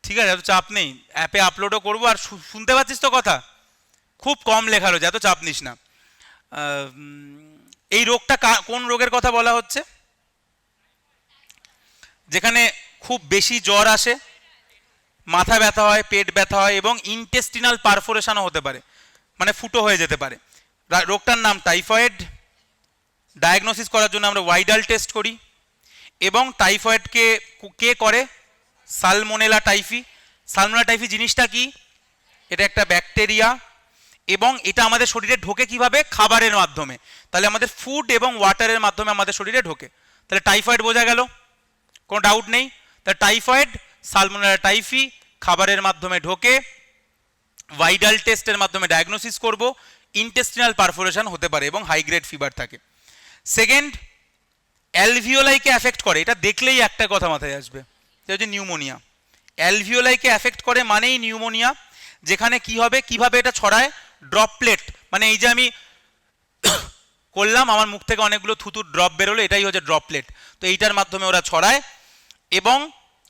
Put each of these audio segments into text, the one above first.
ঠিক আছে, এত চাপ নেই, অ্যাপে আপলোডও করবো। আর শুনতে পাচ্ছিস তো কথা? খুব কম লেখা রয়েছে, এত চাপ নিস না। এই রোগটা কোন রোগের কথা বলা হচ্ছে? যেখানে খুব বেশি জ্বর আসে, মাথা ব্যথা হয়, পেট ব্যথা হয় এবং ইন্টেস্টিনাল পারফোরেশনও হতে পারে, মানে ফুটো হয়ে যেতে পারে। রোগটার নাম টাইফয়েড। ডায়াগনোসিস করার জন্য আমরা ওয়াইডাল টেস্ট করি এবং টাইফয়েডকে কে করে? Salmonella typhi. সালমোনেলা টাইফি জিনিসটা কি? এটা একটা ব্যাকটেরিয়া এবং এটা আমাদের শরীরে ঢোকে কিভাবে? খাবারের মাধ্যমে। তাহলে আমাদের ফুড এবং ওয়াটারের মাধ্যমে আমাদের শরীরে ঢোকে। তাহলে টাইফয়েড বোঝা গেল, কোনো ডাউট নেই। তাহলে টাইফয়েড, সালমোনেলা টাইফি, খাবারের মাধ্যমে ঢোকে, ভাইডাল টেস্টের মাধ্যমে ডায়াগনোসিস করব, ইন্টেস্টিনাল পারফোরেশন হতে পারে এবং হাই গ্রেড ফিভার থাকে। সেকেন্ড, অ্যালভিওলাইকে অ্যাফেক্ট করে, এটা দেখলেই একটা কথা মাথায় আসবে, সেটা হচ্ছে নিউমোনিয়া। অ্যালভিওলাইকে অ্যাফেক্ট করে মানেই নিউমোনিয়া। যেখানে কি হবে, কিভাবে এটা ছড়ায়? ড্রপলেট, মানে এই যে আমি করলাম, আমার মুখ থেকে অনেকগুলো থুতুর ড্রপ বেরোলো, এটাই হচ্ছে ড্রপলেট। তো এইটার মাধ্যমে ওরা ছড়ায় এবং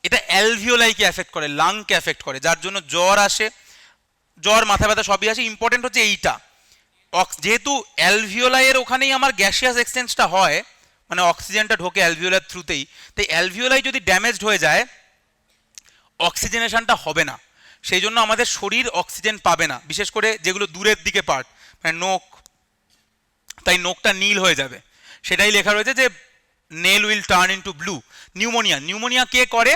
এটা অ্যালভিওলাইকে অ্যাফেক্ট করে, লাংকে অ্যাফেক্ট করে, যার জন্য জ্বর আসে, জ্বর, মাথা ব্যথা সবই আসে। ইম্পর্টেন্ট হচ্ছে এইটা, যেহেতু অ্যালভিওলাইয়ের ওখানেই আমার গ্যাসিয়াস এক্সচেঞ্জটা হয়, মানে অক্সিজেনটা ঢোকে অ্যালভিওলার থ্রুতেই, তাই অ্যালভিওলাই যদি ড্যামেজড হয়ে যায়, অক্সিজেনেশনটা হবে না, সেই জন্য আমাদের শরীর অক্সিজেন পাবে না, বিশেষ করে যেগুলো দূরের দিকে পার্ট, মানে নোক, তাই নোকটা নীল হয়ে যাবে। সেটাই লেখা রয়েছে যে nail will turn into blue. Pneumonia, pneumonia কে করে?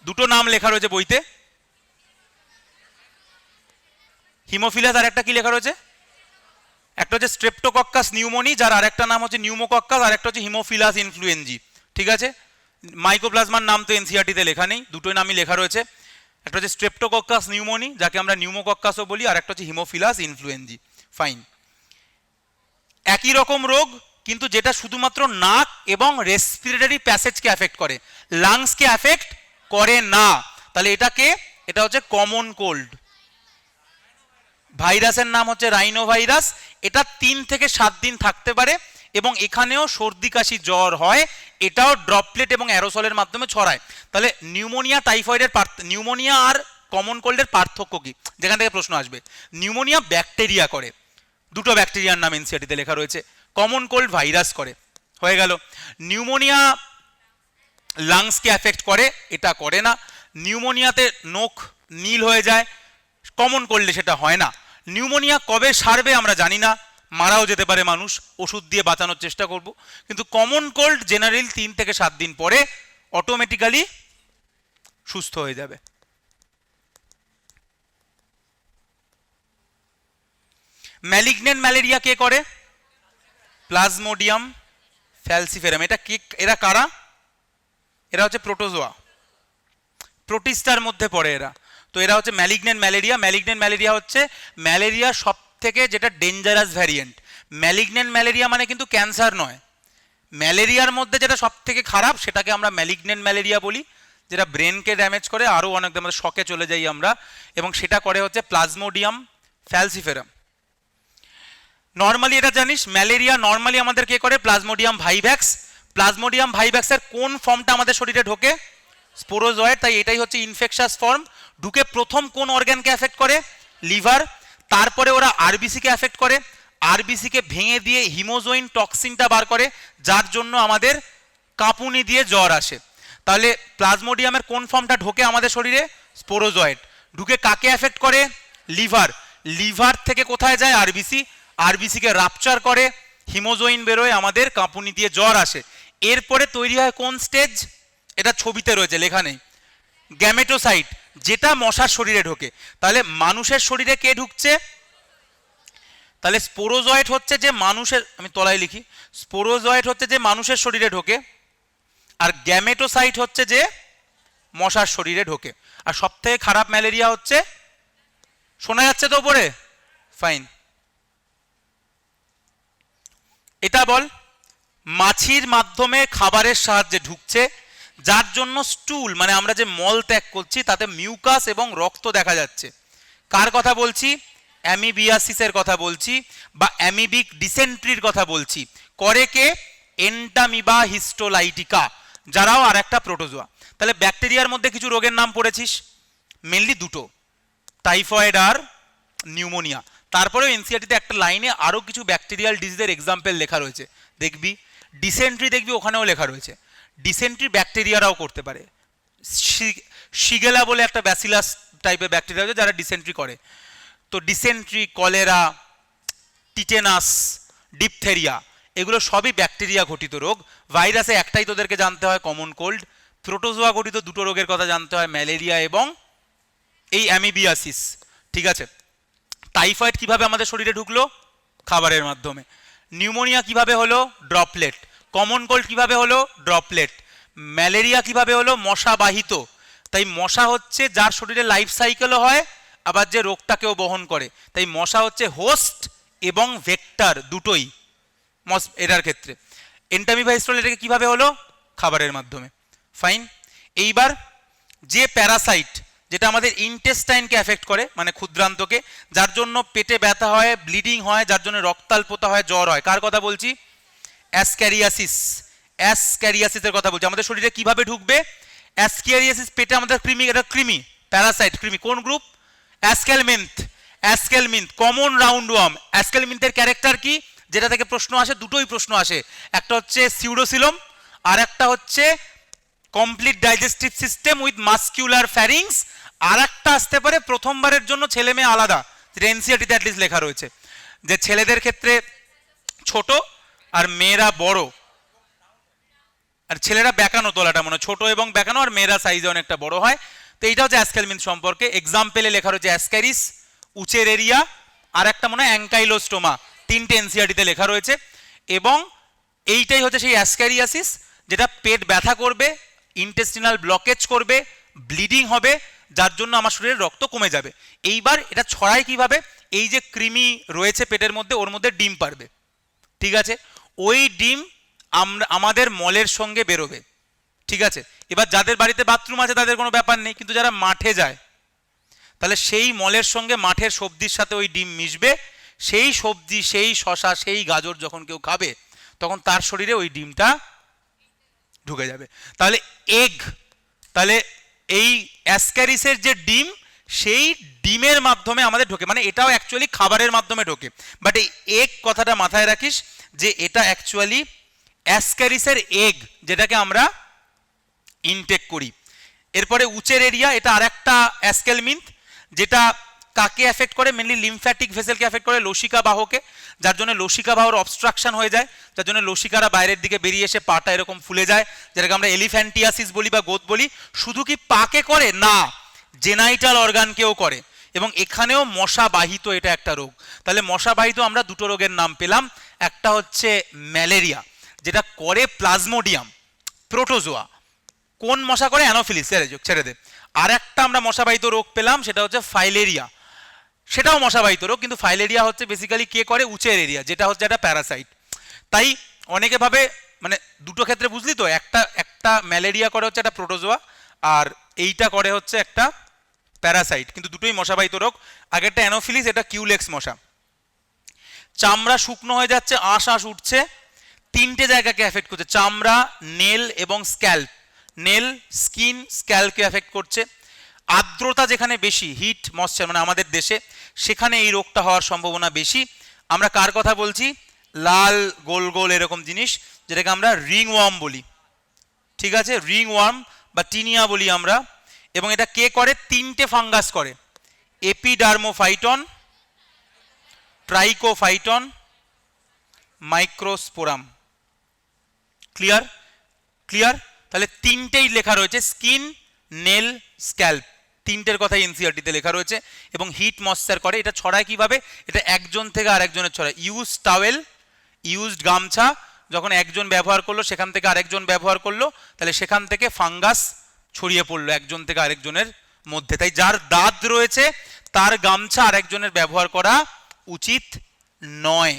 দুটো নাম লেখা রয়েছে বইতে, হিমোফিলাস, আর একটা কি লেখা রয়েছে? একটা হচ্ছে স্ট্রেপ্টোকক্কাস নিউমোনি, যার আরেকটা নাম হচ্ছে নিউমোকক্কাস, আর একটা হচ্ছে হিমোফিলাস ইনফ্লুয়েঞ্জি। ঠিক আছে, মাইকোপ্লাজমার নাম তো এনসিআরটিতে লেখা নেই, দুটোই নামই লেখা রয়েছে। একটা হচ্ছে স্ট্রেপ্টোকক্কাস নিউমোনি, যাকে আমরা নিউমোকক্কাসও বলি, আর একটা হচ্ছে হিমোফিলাস ইনফ্লুয়েঞ্জি। ফাইন, একই রকম রোগ, কিন্তু যেটা শুধুমাত্র নাক এবং রেসপিরেটরি প্যাসেজকে অ্যাফেক্ট করে, লাংসকে অ্যাফেক্ট করে না। তাহলে এটাকে, এটা হচ্ছে কমন কোল্ড। ভাইরাসের নাম হচ্ছে রাইনো ভাইরাস। এটা 3 থেকে 7 দিন থাকতে পারে এবং এখানেও সর্দি কাশি জ্বর হয়, এটাও ড্রপলেট এবং অ্যারোসলের মাধ্যমে ছড়ায়। তাহলে নিউমোনিয়া, টাইফয়েডের নিউমোনিয়া আর কমন কোল্ডের পার্থক্য কি, যেখান থেকে প্রশ্ন আসবে। নিউমোনিয়া ব্যাকটেরিয়া করে, দুটো ব্যাকটেরিয়ার নাম এনসিআরটিতে লেখা রয়েছে। কমন কোল্ড ভাইরাস করে, হয়ে গেল। নিউমোনিয়া লাংসকে অ্যাফেক্ট করে, এটা করে না। নিউমোনিয়াতে নোক নীল হয়ে যায়, কমন কোল্ডে সেটা হয় না। নিউমোনিয়া কবে সারবে আমরা জানি না, মারাও যেতে পারে মানুষ, ওষুধ দিয়ে বাঁচানোর চেষ্টা করব। কিন্তু কমন কোল্ড জেনারেল 3 থেকে 7 দিন পরে অটোমেটিক্যালি সুস্থ হয়ে যাবে। ম্যালিগন্যান্ট ম্যালেরিয়া কে করে? প্লাজমোডিয়াম ফ্যালসিফেরাম। এটা কি, এরা কারা? এরা হচ্ছে প্রোটোজোয়া, প্রোটিস্টার মধ্যে পড়ে এরা। তো এরা হচ্ছে ম্যালিগন্যান্ট ম্যালেরিয়া। ম্যালিগন্যান্ট ম্যালেরিয়া হচ্ছে ম্যালেরিয়া সব থেকে যেটা ডেঞ্জারাস ভ্যারিয়েন্ট। ম্যালিগন্যান্ট ম্যালেরিয়া মানে কিন্তু ক্যান্সার নয়, ম্যালেরিয়ার মধ্যে যেটা সব থেকে খারাপ সেটাকে আমরা ম্যালিগন্যান্ট ম্যালেরিয়া বলি, যেটা ব্রেনকে ড্যামেজ করে, আরও অনেক আমাদের শকে চলে যাই আমরা, এবং সেটা করে হচ্ছে প্লাজমোডিয়াম ফ্যালসিফেরাম। নর্মালি এটা জানিস, ম্যালেরিয়া নর্মালি আমাদের কে করে? Plasmodium vivax. প্লাজমোডিয়াম ভাইভ্যাক্সের কোন ফর্মটা আমাদের শরীরে ঢোকে? স্পোরোজয়েড। তাই এটাই হচ্ছে ইনফেকশাস ফর্ম। ঢুকে প্রথম কোন অর্গানকে অ্যাফেক্ট করে? লিভার। তারপরে ওরা আরবিসিকে অ্যাফেক্ট করে, আরবিসিকে ভেঙে দিয়ে হিমোজোইন টক্সিনটা বার করে, যার জন্য আমাদের কাঁপুনি দিয়ে জ্বর আসে। তাহলে প্লাজমোডিয়ামের কোন ফর্মটা ঢোকে আমাদের শরীরে? স্পোরোজয়েড। ঢুকে কাকে অ্যাফেক্ট করে? লিভার। লিভার থেকে কোথায় যায়? আরবিসি। আরবিসিকে রাপচার করে, হিমোজোইন বেরোয়, আমাদের কাঁপুনি দিয়ে জ্বর আসে। এরপরে তৈরি হয় কোন স্টেজ? এটা ছবিতে রয়েছে, লেখা নেই। গ্যামেটোসাইট, যেটা মশার শরীরে ঢোকে। তাহলে মানুষের শরীরে কে ঢুকছে? তাহলে স্পোরোজয়েট হচ্ছে যে মানুষের, আমি তলায় লিখি, স্পোরোজয়েট হচ্ছে যে মানুষের শরীরে ঢোকে, আর গ্যামেটোসাইট হচ্ছে যে মশার শরীরে ঢোকে। আর সব থেকে খারাপ ম্যালেরিয়া হচ্ছে, শোনা যাচ্ছে তো উপরে? ফাইন, এটা বল। মাছির মাধ্যমে খাবারের সাহায্যে ঢুকছে, যার জন্য স্টুল, মানে আমরা যে মল ত্যাগ করছি তাতে মিউকাস এবং রক্ত দেখা যাচ্ছে। কার কথা বলছি? অ্যামিবিয়াসিসের কথা বলছি, বা অ্যামিবিক ডিসেন্ট্রির কথা বলছি। করে কে? এন্টামিবা হিস্টোলাইটিকা, যারাও আর একটা প্রোটোজোয়া। তাহলে ব্যাকটেরিয়ার মধ্যে কিছু রোগের নাম পড়েছিস, মেনলি দুটো, টাইফয়েড আর নিউমোনিয়া। তারপরেও এনসিআরটিতে একটা লাইনে আরও কিছু ব্যাকটেরিয়াল ডিজিজের এক্সাম্পল লেখা রয়েছে, দেখবি ডিসেন্ট্রি, দেখবি ওখানেও লেখা রয়েছে। ডিসেন্ট্রি ব্যাকটেরিয়ারাও করতে পারে, শিগেলা বলে একটা ব্যাসিলাস টাইপের ব্যাকটেরিয়া আছে যারা ডিসেন্ট্রি করে। তো ডিসেন্ট্রি, কলেরা, টিটেনাস, ডিপথেরিয়া, এগুলো সবই ব্যাকটেরিয়া ঘটিত রোগ। ভাইরাসে একটাই তোদেরকে জানতে হয়, কমন কোল্ড। প্রোটোজোয়া ঘটিত দুটো রোগের কথা জানতে হয়, ম্যালেরিয়া এবং এই অ্যামিবিয়াসিস। ঠিক আছে, টাইফয়েড কিভাবে আমাদের শরীরে ঢুকলো? খাবারের মাধ্যমে। নিউমোনিয়া কিভাবে হলো? ড্রপলেট। কমন কোল্ড কিভাবে হলো? ড্রপলেট। ম্যালেরিয়া কিভাবে হলো? মশাবাহিত। তাই মশা হচ্ছে যার শরীরে লাইফ সাইকেলও হয়, আবার যে রোগটাকেও বহন করে। তাই মশা হচ্ছে হোস্ট এবং ভেক্টর দুটোই এটার ক্ষেত্রে। এন্টামিভাইস্টল এটাকে কিভাবে হলো? খাবারের মাধ্যমে। ফাইন। এইবার যে প্যারাসাইট যেটা আমাদের ইন্টেস্টাইনকে এফেক্ট করে, মানে ক্ষুদ্রান্তকে, যার জন্য পেটে ব্যথা হয়, ব্লিডিং হয়, যার জন্য রক্তাল্পতা হয়, জ্বর হয়, কার কথা বলছি? অ্যাসক্যারিয়াসিস। অ্যাসক্যারিয়াসিসের কথা বলছি। আমাদের শরীরে কিভাবে ঢুকবে? অ্যাসক্যারিয়াসিস পেটে আমাদের কৃমি, এটা কৃমি, প্যারাসাইট কৃমি। কোন group? Aschelminth. Aschelminth common round worm. অ্যাসকেলমিন্থের ক্যারেক্টার কি? যেটা থেকে প্রশ্ন আসে, দুটোই প্রশ্ন আসে, একটা হচ্ছে সিউডোসিলম আর একটা হচ্ছে complete digestive system with muscular pharynx. আর একটা আসতে পারে প্রথমবারের জন্য ছেলে মেয়ে আলাদা, যেটা এনসিআরটিতে অ্যাটলিস্ট লেখা রয়েছে, যে ছেলেদের ক্ষেত্রে ছোট আর মেয়েরা বড়, আর ছেলেরা বেঁকানো তোলাটা মনে ছোট এবং বেঁকানো, আর মেয়েরা সাইজে অনেকটা বড় হয়। তো এইটা হচ্ছে অ্যাসকেলমিন্থ সম্পর্কে। এক্সাম্পলে লেখা রয়েছে অ্যাসক্যারিস, উচের এরিয়া, আর একটা মনে হয় অ্যাঙ্কাইলোস্টোমা, তিনটে এনসিআরটিতে লেখা রয়েছে। এবং এইটাই হচ্ছে সেই অ্যাসক্যারিয়াসিস, যেটা পেট ব্যথা করবে, ইন্টেস্টিনাল ব্লকেজ করবে, ব্লিডিং হবে, যার জন্য আমার শরীরে রক্ত কমে যাবে। এইবার এটা ছড়ায় কিভাবে? এই যে কৃমি রয়েছে পেটের মধ্যে, ওর মধ্যে ডিম পারবে। ঠিক আছে, ওই ডিম আমাদের মলের সঙ্গে বেরোবে। ঠিক আছে, এবার যাদের বাড়িতে বাথরুম আছে তাদের কোনো ব্যাপার নেই, কিন্তু যারা মাঠে যায়, তাহলে সেই মলের সঙ্গে মাঠের সবজির সাথে ওই ডিম মিশবে। সেই সবজি, সেই শশা, সেই গাজর যখন কেউ খাবে, তখন তার শরীরে ওই ডিমটা ঢুকে যাবে। তাহলে এগ, তাহলে এই অ্যাসক্যারিসের যে ডিম, সেই ডিমের মাধ্যমে আমাদের ঢোকে, মানে এটাও অ্যাকচুয়ালি খাবারের মাধ্যমে ঢোকে। বাট এই এগ কথাটা মাথায় রাখিস, যে এটা অ্যাকচুয়ালি অ্যাসক্যারিসের এগ, যেটাকে আমরা ইনটেক করি। এরপরে উচের এরিয়া, এটা আরেকটা অ্যাসকেলমিন্থ, যেটা কাকে এফেক্ট করে? মেনলি লিমফ্যাটিক ভেসেলকে এফেক্ট করে, লসিকা বাহকে, যার জন্য লসিকা বাহর অবস্ট্রাকশন হয়ে যায়, যার জন্য লসিকারা বাইরের দিকে বেরিয়ে এসে পাটা এরকম ফুলে যায়, যেটাকে আমরা এলিফ্যান্টিয়াসিস বলি বা গোদ বলি। শুধু কি পাকে করে? না, জেনাইটাল অর্গানকেও করে, এবং এখানেও মশাবাহিত এটা একটা রোগ। তাহলে মশাবাহিত আমরা দুটো রোগের নাম পেলাম, একটা হচ্ছে ম্যালেরিয়া, যেটা করে প্লাজমোডিয়াম, প্রোটোজোয়া। কোন মশা করে? অ্যানোফিলিস, ছেড়ে দে। আর একটা আমরা মশাবাহিত রোগ পেলাম, সেটা হচ্ছে ফাইলেরিয়া, সেটাও মশাবাহিত রোগ, কিন্তু ফাইলেরিয়া হচ্ছে বেসিক্যালি কে করে? উচের এরিয়া, যেটা হচ্ছে একটা প্যারাসাইট। তাই অনেকে ভাবে, মানে দুটো ক্ষেত্রে বুঝলি তো, একটা ম্যালেরিয়া করে হচ্ছে একটা প্রোটোজোয়া, আর এইটা করে হচ্ছে একটা প্যারাসাইট, কিন্তু দুটোই মশাবাহিত রোগ। আগেরটা অ্যানোফিলিস, এটা কিউলেক্স মশা। চামড়া শুকনো হয়ে যাচ্ছে, আঁশ উঠছে, তিনটে জায়গাকে এফেক্ট করছে, চামড়া, নেল এবং স্ক্যাল্প। নেল, স্কিন, স্ক্যাল্পকে এফেক্ট করছে। আর্দ্রতা যেখানে বেশি, হিট ময়েশ্চার, মানে আমাদের দেশে, সেখানে এই রোগটা হওয়ার সম্ভাবনা বেশি। আমরা কার কথা বলছি? লাল গোল গোল এরকম জিনিস, যেটাকে আমরা রিং ওয়ার্ম বলি। ঠিক আছে, রিং ওয়ার্ম বা টিনিয়া বলি আমরা। এবং এটা কে করে? তিনটে ফাঙ্গাস করে, Epidermophyton, Trichophyton, Microsporum. Clear? Clear? তাহলে তিনটেই লেখা রয়েছে, স্কিন, নেল, স্ক্যাল্প, তিনটের কথাই এনসিআরটিতে লেখা রয়েছে। এবং হিট ময়েশ্চার করে। এটা ছড়ায় কিভাবে? এটা একজন থেকে আরেকজনের ছড়ায়। ইউজ টাওয়েল, ইউজড গামছা, যখন একজন ব্যবহার করলো, সেখান থেকে আরেকজন ব্যবহার করলো, তাহলে সেখান থেকে ফাঙ্গাস ছড়িয়ে পড়লো একজন থেকে আরেকজনের মধ্যে। তাই যার দাঁত রয়েছে তার গামছা আরেকজনের ব্যবহার করা উচিত নয়।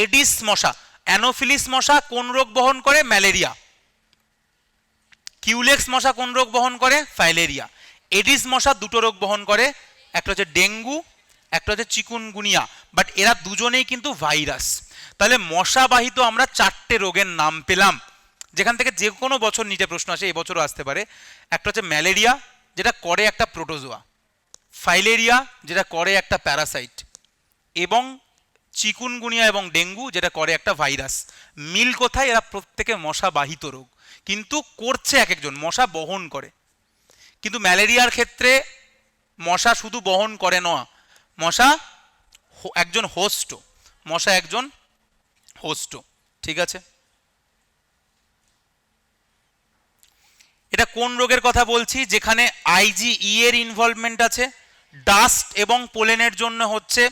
এডিস মশা, অ্যানোফিলিস মশা কোন রোগ বহন করে? ম্যালেরিয়া। কিউলেক্স মশা কোন রোগ বহন করে? ফাইলেরিয়া। এডিস মশা দুটো রোগ বহন করে, একটা হচ্ছে ডেঙ্গু, একটা হচ্ছে চিকুনগুনিয়া। বাট এরা দুজনেই কিন্তু ভাইরাস। তাহলে মশাবাহিত আমরা চারটে রোগের নাম পেলাম। যেখান থেকে যে কোনো বছর নিচে প্রশ্ন আসে, এই বছরও আসতে পারে। একটা হচ্ছে ম্যালেরিয়া, যেটা করে একটা প্রোটোজোয়া, ফাইলেরিয়া যেটা করে একটা প্যারাসাইট, এবং চিকুনগুনিয়া এবং ডেঙ্গু যেটা করে একটা ভাইরাস। মিল কোথায়? এরা প্রত্যেকে মশা বাহিত রোগ, কিন্তু করছে এক একজন, মশা বহন করে। কিন্তু ম্যালেরিয়ার ক্ষেত্রে মশা শুধু বহন করে না, মশা একজন হোস্ট, মশা একজন হোস্ট। ঠিক আছে, এটা কোন রোগের কথা বলছি? যেখানে আইজিই এর ইনভলভমেন্ট আছে। ডাস্ট এবং পোলেনের জন্য হচ্ছে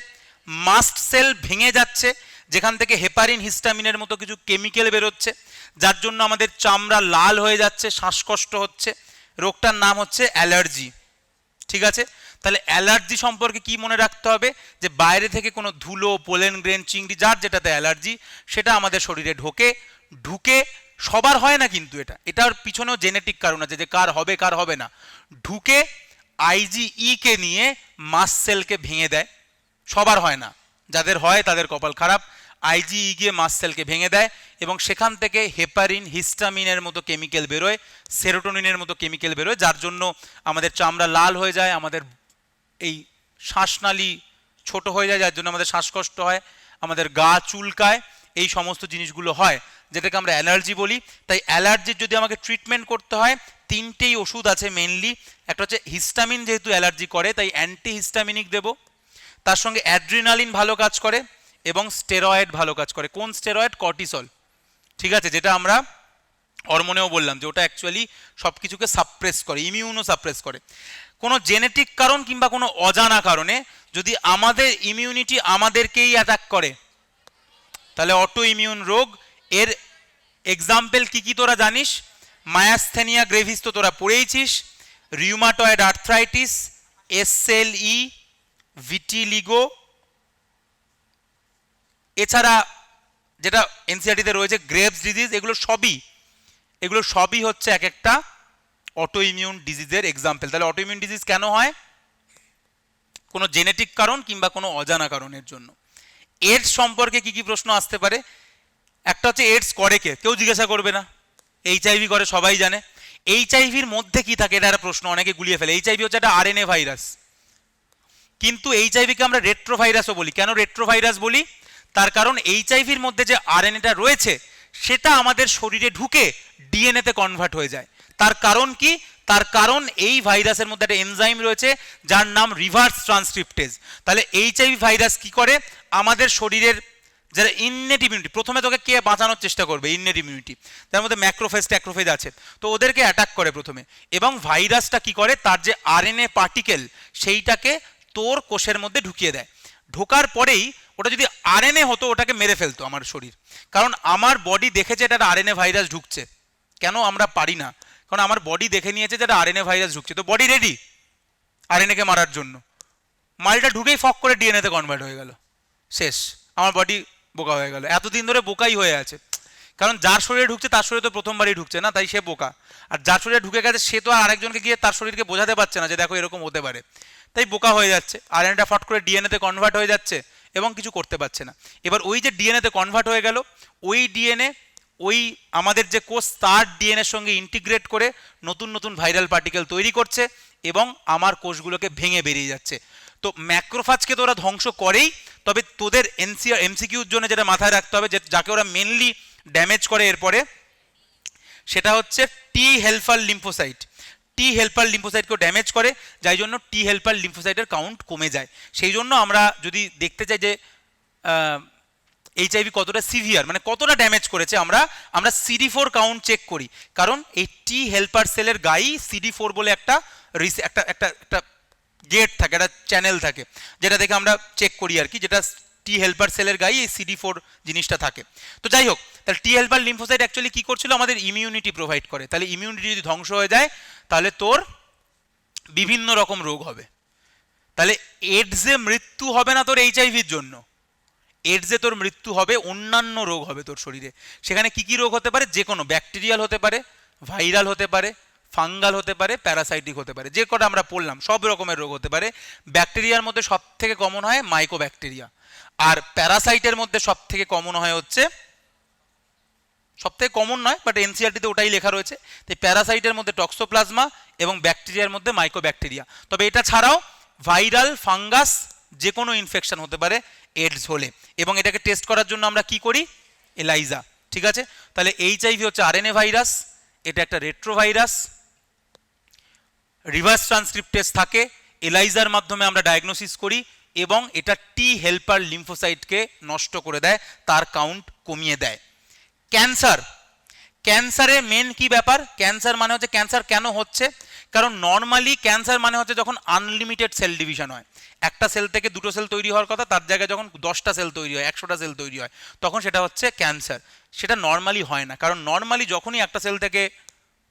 মাস্ট সেল ভেঙে যাচ্ছে, যেখান থেকে হেপারিন, হিস্টামিনের মতো কিছু কেমিক্যাল বেরোচ্ছে, যার জন্য আমাদের চামড়া লাল হয়ে যাচ্ছে, শ্বাসকষ্ট হচ্ছে। রোগটার নাম হচ্ছে অ্যালার্জি। ঠিক আছে, তাহলে অ্যালার্জি সম্পর্কে কি মনে রাখতে হবে? যে বাইরে থেকে কোনো ধুলো, পোলেন গ্রেন, চিংড়ি, যার যেটাতে অ্যালার্জি, সেটা আমাদের শরীরে ঢুকে সবার হয় না, কিন্তু এটার পিছনেও জেনেটিক কারণ আছে, যে কার হবে কার হবে না। ঢুকে আইজিই কে নিয়ে মাস্ট সেলকে ভেঙে দেয়, সবার হয় না, যাদের হয় তাদের কপাল খারাপ। আইজিই গিয়ে মাস্ট সেলকে ভেঙে দেয়, এবং সেখান থেকে হেপারিন, হিস্টামিনের মতো কেমিক্যাল বেরোয়, সেরোটোনিনের মতো কেমিক্যাল বেরোয়, যার জন্য আমাদের চামড়া লাল হয়ে যায়, আমাদের এই শ্বাসনালী ছোট হয়ে যায়, যার জন্য আমাদের শ্বাসকষ্ট হয়, আমাদের গা চুলকায়, এই সমস্ত জিনিসগুলো হয়, যেটাকে আমরা অ্যালার্জি বলি। তাই অ্যালার্জির যদি আমাকে ট্রিটমেন্ট করতে হয়, তিনটেই ওষুধ আছে মেনলি। একটা হচ্ছে হিস্টামিন, যেহেতু অ্যালার্জি করে তাই অ্যান্টি হিস্টামিনিক দেব, তার সঙ্গে অ্যাড্রিনালিন ভালো কাজ করে, এবং স্টেরয়েড ভালো কাজ করে। কোন স্টেরয়েড? কর্টিসল। ঠিক আছে, যেটা আমরা হরমোনেও বললাম যে ওটা অ্যাকচুয়ালি সব কিছুকে সাপ্রেস করে, ইমিউনও সাপ্রেস করে। কোনো জেনেটিক কারণ কিংবা কোনো অজানা কারণে যদি আমাদের ইমিউনিটি আমাদেরকেই অ্যাটাক করে, তাহলে অটো ইমিউন রোগ। এর এক্সাম্পল কি কি তোরা জানিস? মায়াস্থেনিয়া গ্রেভিস তো তোরা পড়েইছিস, রিউমাটয়েড আর্থ্রাইটিস, এসএলই, ভিটিলিগো, এছাড়া যেটা এনসিআরটিতে রয়েছে গ্রেভস ডিজিজ। এগুলো সবই হচ্ছে এক একটা অটো ইমিউন ডিজিজের এক্সাম্পল। তাহলে অটো ইমিউন ডিজিজ কেন হয়? কোনো জেনেটিক কারণ কিংবা কোনো অজানা কারণের জন্য। এডস সম্পর্কে কি কি প্রশ্ন আসতে পারে? একটা হচ্ছে এডস করে কে? কেউ জিজ্ঞাসা করবে না। এইচআইভি করে, সবাই জানে। এইচআইভির মধ্যে কি থাকে? এটা একটা প্রশ্ন, অনেকে গুলিয়ে ফেলে। এইচআইভি হচ্ছে একটা আরএনএ ভাইরাস, কিন্তু এইচআইভিকে আমরা রেট্রোভাইরাসও বলি। কেন রেট্রোভাইরাস বলি? তার কারণ এইচআইভির মধ্যে যে আরএনএটা রয়েছে সেটা আমাদের শরীরে ঢুকে ডিএনএতে কনভার্ট হয়ে যায়। তার কারণ কি? তার কারণ এই ভাইরাসের মধ্যে একটা এনজাইম রয়েছে যার নাম রিভার্স ট্রান্সক্রিপ্টেজ। তাহলে এইচআইভি ভাইরাস কি করে? আমাদের শরীরের যারা ইননেট ইমিউনিটি, প্রথমে তোকে কে বাঁচানোর চেষ্টা করবে? ইননেট ইমিউনিটি, যার মধ্যে ম্যাক্রোফেজ ট্যাক্রোফেজ আছে, তো ওদেরকে অ্যাটাক করে প্রথমে। এবং ভাইরাসটা কি করে? তার যে আরএনএ পার্টিকেল সেইটাকে তোর কোষের মধ্যে ঢুকিয়ে দেয়। ঢোকার পরেই ওটা যদি আরএনএ হতো ওটাকে মেরে ফেলতো আমার শরীর, কারণ আমার বডি দেখেছে এটা আরএনএ ভাইরাস ঢুকছে। কেন আমরা পারি না? কারণ আমার বডি দেখে নিয়েছে যে এটা আরএনএ ভাইরাস ঢুকছে, তো বডি রেডি আরএনএকে মারার জন্য। মালটা ঢুকেই ফক করে ডিএনএতে কনভার্ট হয়ে গেল, শেষ। আমার বডি বোকা হয়ে গেল, এতদিন ধরে বোকাই হয়ে আছে। কারণ যার শরীরে ঢুকছে তার শরীরে তো প্রথমবারই ঢুকছে না, তাই সে বোকা। আর যার শরীরে ঢুকে গেছে সে তো আর আরেকজনকে গিয়ে তার শরীরকে বোঝাতে পারছে না যে দেখো এরকম হতে পারে, তাই বোকা হয়ে যাচ্ছে। আরএনএটা ফট করে ডিএনএতে কনভার্ট হয়ে যাচ্ছে এবং কিছু করতে পারছে না। এবার ওই যে ডিএনএতে কনভার্ট হয়ে গেল, ওই ডিএনএ ওই আমাদের যে কোষ তার ডিএনএর সঙ্গে ইন্টিগ্রেট করে নতুন নতুন ভাইরাল পার্টিকেল তৈরি করছে এবং আমার কোষগুলোকে ভেঙে বেরিয়ে যাচ্ছে। তো ম্যাক্রোফাজকে তো ওরা ধ্বংস করেই, তবে তোদের এমসিকিউর জন্য যেটা মাথায় রাখতে হবে, যে যাকে ওরা মেনলি ড্যামেজ করে এরপরে, সেটা হচ্ছে টি হেল্পার লিম্ফোসাইট। টি হেল্পার লিম্ফোসাইটকেও ড্যামেজ করে, যাই জন্য টি হেল্পার লিম্ফোসাইটের কাউন্ট কমে যায়। সেই জন্য আমরা যদি দেখতে চাই যে এইচআইভি কতটা সিভিয়ার, মানে কতটা ড্যামেজ করেছে, আমরা CD4 কাউন্ট চেক করি। কারণ এই টি হেল্পার সেলের গায়েই CD4 বলে একটা গেট থাকে, একটা চ্যানেল থাকে, যেটা দেখে আমরা চেক করি আর কি, যেটা টি হেল্পার সেলের গায়ে এই CD4 জিনিসটা থাকে। তো যাই হোক, তাহলে টি হেল্পার লিম্ফোসাইট অ্যাকচুয়ালি কি করছিল? আমাদের ইমিউনিটি প্রোভাইড করে। তাহলে ইমিউনিটি যদি ধ্বংস হয়ে যায় তাহলে তোর বিভিন্ন রকম রোগ হবে। তাহলে এডসে মৃত্যু হবে না তোর এইচআইভির জন্য, এডসে তোর মৃত্যু হবে, অন্যান্য রোগ হবে তোর শরীরে। সেখানে কি কি রোগ হতে পারে? যে কোনো ব্যাকটেরিয়াল হতে পারে, ভাইরাল হতে পারে, ফাঙ্গাল হতে পারে, প্যারাসাইটিক হতে পারে, যে কটা আমরা পড়লাম সব রকমের রোগ হতে পারে। ব্যাকটেরিয়ার মধ্যে সব থেকে কমন হয় মাইকোব্যাকটেরিয়া, আর প্যারাসাইটের মধ্যে সব থেকে কমন হয় হচ্ছে সবথেকে কমন নয়, বাট এনসিআরটিতে ওটাই লেখা রয়েছে। তাই প্যারাসাইটের মধ্যে টক্সোপ্লাজমা এবং ব্যাকটেরিয়ার মধ্যে মাইকোব্যাকটেরিয়া। তবে এটা ছাড়াও ভাইরাল, ফাঙ্গাস, যে কোনো ইনফেকশন হতে পারে এডস হলে, এবং এটাকে টেস্ট করার জন্য আমরা কি করি? এলাইজা। ঠিক আছে, তাহলে এইচআইভি হচ্ছে আরএনএ ভাইরাস, এটা একটা রেট্রোভাইরাস, রিভার্স ট্রান্সক্রিপ্টেজ থাকে, এলাইজার মাধ্যমে আমরা ডায়াগনোসিস করি, এবং এটা টি হেল্পার লিম্ফোসাইটকে নষ্ট করে দেয়, তার কাউন্ট কমিয়ে দেয়। ক্যান্সার, ক্যান্সারে মেন কি ব্যাপার? ক্যান্সার মানে হচ্ছে, ক্যান্সার কেন হচ্ছে? কারণ নর্মালি ক্যান্সার মানে হচ্ছে যখন আনলিমিটেড সেল ডিভিশন হয়, একটা সেল থেকে দুটো সেল তৈরি হওয়ার কথা, তার জায়গায় যখন 10টা সেল তৈরি হয়, 100টা সেল তৈরি হয়, তখন সেটা হচ্ছে ক্যান্সার। সেটা নর্মালি হয় না, কারণ নর্মালি যখনই একটা সেল থেকে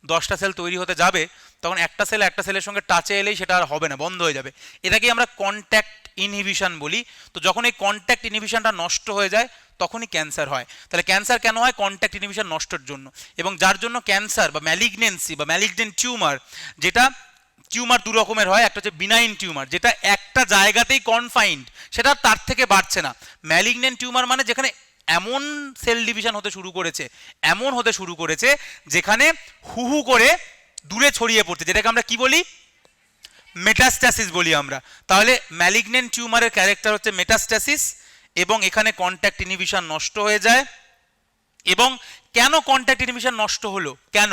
10টা সেল তৈরি হতে যাবে, তখন একটা সেল একটা সেলের সঙ্গে টাচে এলেই সেটা আর হবে না, বন্ধ হয়ে যাবে। এটাকেই আমরা কন্ট্যাক্ট ইনহিবিশন বলি। তো যখন এই কন্ট্যাক্ট ইনহিবিশনটা নষ্ট হয়ে যায়, তখনই ক্যান্সার হয়। তাহলে ক্যান্সার কেন হয়? কন্ট্যাক্ট ইনহিবিশন নষ্টের জন্য। এবং যার জন্য ক্যান্সার বা ম্যালিগনেন্সি বা ম্যালিগনেন্ট টিউমার, যেটা টিউমার দু রকমের হয়, একটা হচ্ছে বিনাইন টিউমার, যেটা একটা জায়গাতেই কনফাইন্ড, সেটা তার থেকে বাড়ছে না। ম্যালিগনেন্ট টিউমার মানে যেখানে এমন সেল ডিভিশন হতে শুরু করেছে, এমন হতে শুরু করেছে যেখানে হু হু করে দূরে ছড়িয়ে পড়ছে, যেটাকে আমরা কি বলি? মেটাস্ট্যাসিস বলি আমরা। তাহলে ম্যালিগনেন্ট টিউমারের ক্যারেক্টার হচ্ছে মেটাস্ট্যাসিস, এবং এখানে কন্ট্যাক্ট ইনহিবিশন নষ্ট হয়ে যায়। এবং কেন কন্ট্যাক্ট ইনহিবিশন নষ্ট হলো? কেন?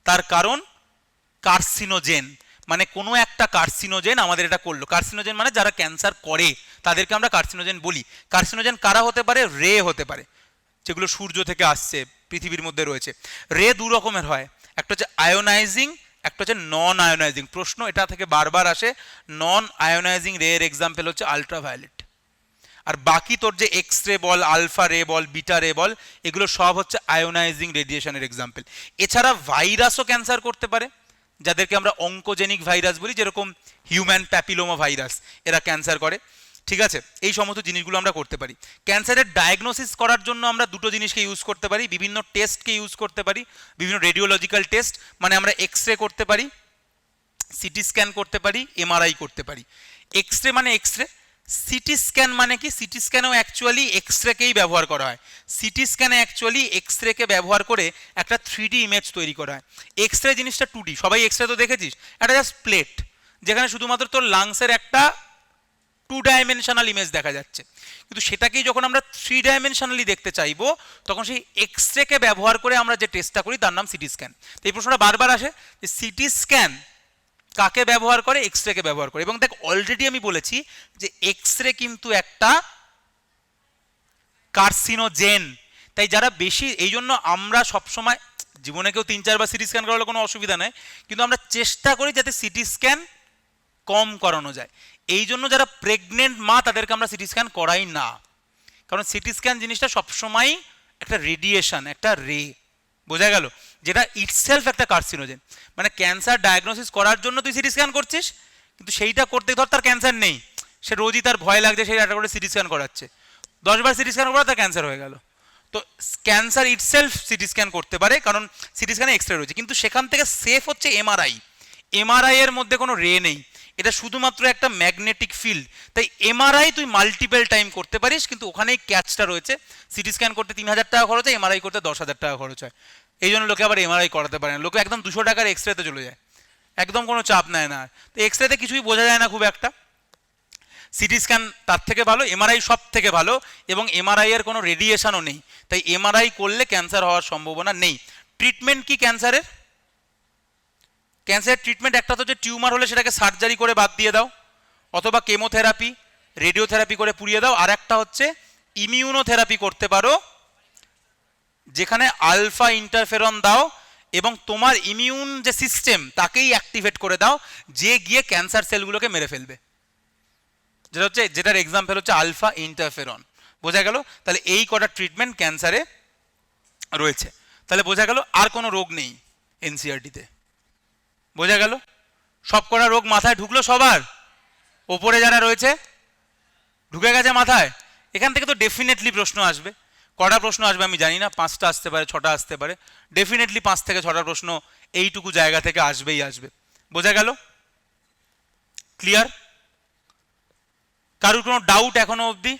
তার কারণ কার্সিনোজেন, মানে কোনো একটা কার্সিনোজেন আমাদের এটা করলো। কার্সিনোজেন মানে যারা ক্যান্সার করে তাদেরকে আমরা কার্সিনোজেন বলি। কার্সিনোজেন কারা হতে পারে? রে হতে পারে, যেগুলো সূর্য থেকে আসছে, পৃথিবীর মধ্যে রয়েছে। রে দু রকমের হয়, একটা হচ্ছে আয়োনাইজিং, একটা হচ্ছে নন আয়োনাইজিং। প্রশ্ন এটা থেকে বারবার আসে, নন আয়োনাইজিং রে এর এক্সাম্পল হচ্ছে আলট্রাভায়োলেট। আর বাকি তোর যে এক্স রে বল, আলফা রে বল, বিটা রে বল, এগুলো সব হচ্ছে আয়োনাইজিং রেডিয়েশনের এক্সাম্পল। এছাড়া ভাইরাসও ক্যান্সার করতে পারে, যাদেরকে আমরা অঙ্কোজেনিক ভাইরাস বলি, যেরকম হিউম্যান প্যাপিলোমা ভাইরাস, এরা ক্যান্সার করে। ঠিক আছে, এই সমস্ত জিনিসগুলো আমরা করতে পারি। ক্যান্সারের ডায়াগনোসিস করার জন্য আমরা দুটো জিনিসকে ইউজ করতে পারি, বিভিন্ন টেস্টকে ইউজ করতে পারি, বিভিন্ন রেডিওলজিক্যাল টেস্ট, মানে আমরা এক্স রে করতে পারি, সিটি স্ক্যান করতে পারি, এমআরআই করতে পারি। এক্স রে মানে এক্স রে, সিটি স্ক্যান মানে কি? সিটি স্ক্যানেও অ্যাকচুয়ালি এক্স রেকেই ব্যবহার করা হয়। সিটি স্ক্যানে অ্যাকচুয়ালি এক্স রেকে ব্যবহার করে একটা 3D ইমেজ তৈরি করা হয়। এক্স রে জিনিসটা 2D, সবাই এক্স রে তো দেখেছিস, একটা জাস্ট প্লেট, যেখানে শুধুমাত্র তোর লাংসের একটা 2 ডাইমেনশনাল ইমেজ দেখা যাচ্ছে। কিন্তু সেটাকেই যখন আমরা 3 ডাইমেনশনালি দেখতে চাইবো, তখন সেই এক্স রেকে ব্যবহার করে আমরা যে টেস্টটা করি তার নাম সিটি স্ক্যান। তো এই প্রশ্নটা বারবার আসে যে সিটি স্ক্যান কাকে ব্যবহার করে? এক্স রেকে ব্যবহার করে। এবং দেখ, অলরেডি আমি বলেছি যে এক্স রে কিন্তু একটা কার্সিনোজেন। তাই যারা বেশি, এই জন্য আমরা সবসময়, জীবনে কেউ 3-4 বার সিটি স্ক্যান করালে কোনো অসুবিধা নেই, কিন্তু আমরা চেষ্টা করি যাতে সিটি স্ক্যান কম করানো যায়। এই জন্য যারা প্রেগনেন্ট মা, তাদেরকে আমরা সিটি স্ক্যান করাই না, কারণ সিটি স্ক্যান জিনিসটা সবসময় একটা রেডিয়েশন, একটা রে, বোঝা গেল, যেটা ইটসেলফ একটা কার্সিনোজেন। মানে ক্যান্সার ডায়াগনোসিস করার জন্য তুই সিটি স্ক্যান করছিস, কিন্তু সেইটা করতে ধর তার ক্যান্সার নেই, সে রোজই তার ভয় লাগছে, সেই একটা করে সিটি স্ক্যান করাচ্ছে, 10 বার সিটি স্ক্যান করা তার ক্যান্সার হয়ে গেল। তো ক্যান্সার ইটসেলফ সিটি স্ক্যান করতে পারে, কারণ সিটি স্ক্যানে এক্স রে রয়েছে। কিন্তু সেখান থেকে সেফ হচ্ছে এমআরআই। এমআরআই এর মধ্যে কোনো রে নেই, এটা শুধুমাত্র একটা ম্যাগনেটিক ফিল্ড। তাই এমআরআই তুই মাল্টিপল টাইম করতে পারিস, কিন্তু ওখানেই ক্যাচটা রয়েছে, সিটি স্ক্যান করতে 3000 টাকা খরচ হয়, এমআরআই করতে 10,000 টাকা খরচ হয়। এই জন্য লোকে আবার এমআরআই করাতে পারে না, লোকে একদম 200 টাকার এক্স রেতে চলে যায়, একদম কোনো চাপ নেয় না। তো এক্স রেতে কিছুই বোঝা যায় না খুব একটা, সিটি স্ক্যান তার থেকে ভালো, এমআরআই সব থেকে ভালো, এবং এমআরআই এর কোনো রেডিয়েশনও নেই। তাই এমআরআই করলে ক্যান্সার হওয়ার সম্ভাবনা নেই। ট্রিটমেন্ট কি ক্যান্সারের? ক্যান্সারের ট্রিটমেন্ট একটা তো যে টিউমার হলে সেটাকে সার্জারি করে বাদ দিয়ে দাও, অথবা কেমোথেরাপি, রেডিওথেরাপি করে পুড়িয়ে দাও। আর একটা হচ্ছে ইমিউনোথেরাপি করতে পারো, যেখানে আলফা ইন্টারফেরন দাও এবং তোমার ইমিউন যে সিস্টেম তাকেই অ্যাক্টিভেট করে দাও, যে গিয়ে ক্যান্সার সেলগুলোকে মেরে ফেলবে, যেটার এক্সাম্পল হচ্ছে আলফা ইন্টারফেরন। বোঝা গেল? তাহলে এই কটা ট্রিটমেন্ট ক্যান্সারে রয়েছে। তাহলে বোঝা গেল আর কোনো রোগ নেই এনসিআরটিতে। বোঝা গেল? সব কটা রোগ মাথায় ঢুকলো সবার? ওপরে যারা রয়েছে ঢুকে গেছে মাথায়? এখান থেকে তো ডেফিনেটলি প্রশ্ন আসবে। কটা প্রশ্ন আসবে আমি জানি না, 5টা আসতে পারে, 6টা আসতে পারে, ডেফিনেটলি 5 থেকে 6টা প্রশ্ন এইটুকু জায়গা থেকে আসবেই আসবে। বোঝা গেল? ক্লিয়ার? কারোর কোনো ডাউট এখনো অবধি?